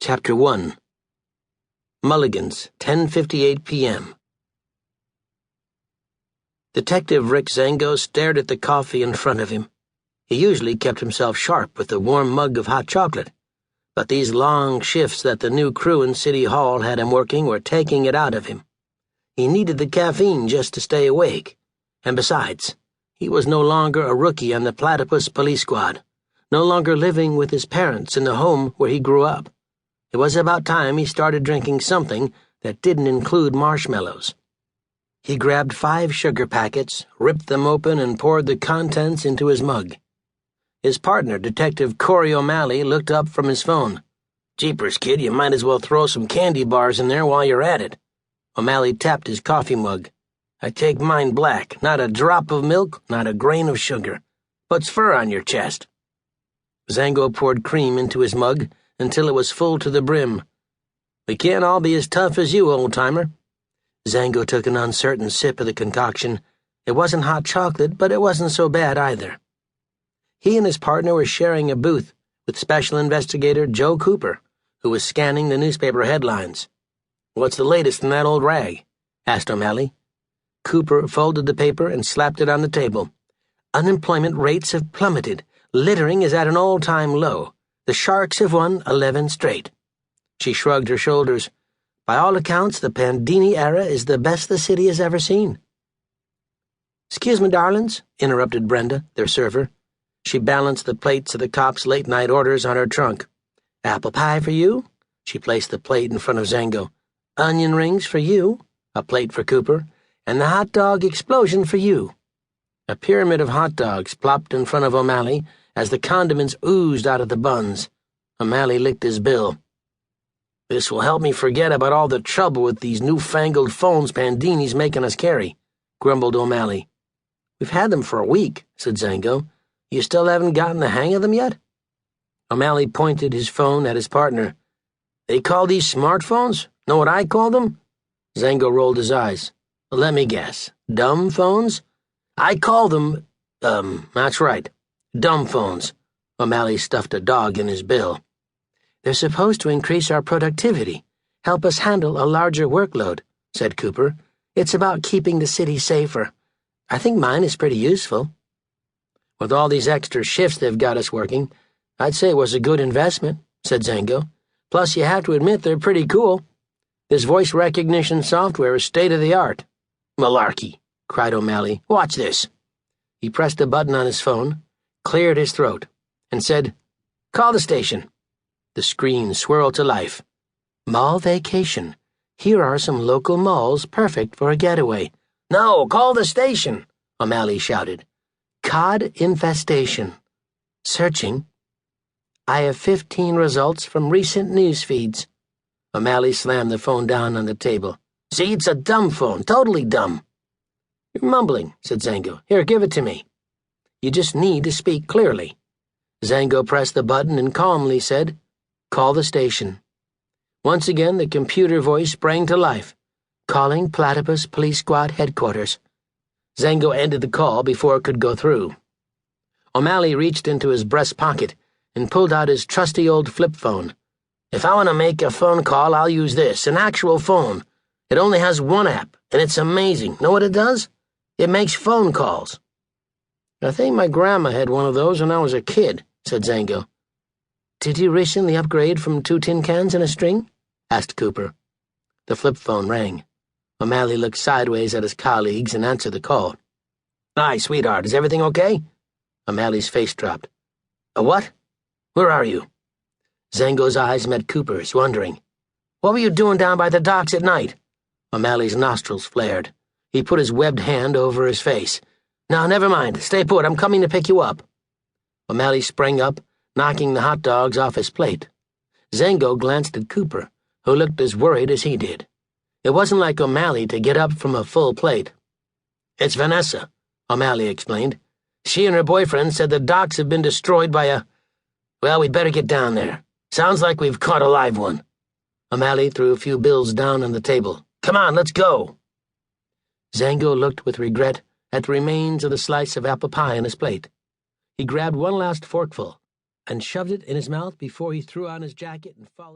Chapter 1 Mulligan's, 10:58 p.m. Detective Rick Zengo stared at the coffee in front of him. He usually kept himself sharp with a warm mug of hot chocolate, but these long shifts that the new crew in City Hall had him working were taking it out of him. He needed the caffeine just to stay awake, and besides, he was no longer a rookie on the Platypus Police Squad, no longer living with his parents in the home where he grew up. It was about time he started drinking something that didn't include marshmallows. He grabbed 5 sugar packets, ripped them open, and poured the contents into his mug. His partner, Detective Corey OMalley, looked up from his phone. "Jeepers, kid, you might as well throw some candy bars in there while you're at it." OMalley tapped his coffee mug. "I take mine black, not a drop of milk, not a grain of sugar. Puts fur on your chest." Zengo poured cream into his mug until it was full to the brim. "We can't all be as tough as you, old-timer." Zengo took an uncertain sip of the concoction. It wasn't hot chocolate, but it wasn't so bad either. He and his partner were sharing a booth with Special Investigator Joe Cooper, who was scanning the newspaper headlines. "What's the latest in that old rag?" asked OMalley. Cooper folded the paper and slapped it on the table. "Unemployment rates have plummeted. Littering is at an all-time low. The Sharks have won 11 straight." She shrugged her shoulders. "By all accounts, the Pandini era is the best the city has ever seen." "Excuse me, darlings," interrupted Brenda, their server. She balanced the plates of the cops' late-night orders on her trunk. "Apple pie for you?" She placed the plate in front of Zengo. "Onion rings for you," a plate for Cooper, "and the hot dog explosion for you." A pyramid of hot dogs plopped in front of OMalley as the condiments oozed out of the buns. OMalley licked his bill. "This will help me forget about all the trouble with these newfangled phones Pandini's making us carry," grumbled OMalley. "We've had them for a week," said Zengo. "You still haven't gotten the hang of them yet?" OMalley pointed his phone at his partner. "They call these smartphones? Know what I call them?" Zengo rolled his eyes. "Let me guess. Dumb phones?" "I call them, that's right. Dumb phones." OMalley stuffed a dog in his bill. "They're supposed to increase our productivity, help us handle a larger workload," said Cooper. "It's about keeping the city safer. I think mine is pretty useful." "With all these extra shifts they've got us working, I'd say it was a good investment," said Zengo. "Plus, you have to admit they're pretty cool. This voice recognition software is state-of-the-art." "Malarkey," cried OMalley. "Watch this." He pressed a button on his phone, cleared his throat, and said, "Call the station." The screen swirled to life. "Mall vacation. Here are some local malls perfect for a getaway." "No, call the station," OMalley shouted. "Cod infestation. Searching. I have 15 results from recent news feeds." OMalley slammed the phone down on the table. "See, it's a dumb phone, totally dumb." "You're mumbling," said Zengo. "Here, give it to me." "You just need to speak clearly." Zengo pressed the button and calmly said, "Call the station." Once again, the computer voice sprang to life. "Calling Platypus Police Squad headquarters." Zengo ended the call before it could go through. OMalley reached into his breast pocket and pulled out his trusty old flip phone. "If I want to make a phone call, I'll use this, an actual phone. It only has one app, and it's amazing. Know what it does? It makes phone calls." "I think my grandma had one of those when I was a kid," said Zengo. "Did you recently upgrade from 2 tin cans and a string?" asked Cooper. The flip phone rang. OMalley looked sideways at his colleagues and answered the call. "Hi, sweetheart, is everything okay?" OMalley's face dropped. "A what? Where are you?" Zengo's eyes met Cooper's, wondering. "What were you doing down by the docks at night?" OMalley's nostrils flared. He put his webbed hand over his face. "No, never mind. Stay put. I'm coming to pick you up." OMalley sprang up, knocking the hot dogs off his plate. Zengo glanced at Cooper, who looked as worried as he did. It wasn't like OMalley to get up from a full plate. "It's Vanessa," OMalley explained. "She and her boyfriend said the docks have been destroyed by a... Well, we'd better get down there. Sounds like we've caught a live one." OMalley threw a few bills down on the table. "Come on, let's go." Zengo looked with regret at the remains of the slice of apple pie on his plate. He grabbed one last forkful and shoved it in his mouth before he threw on his jacket and followed.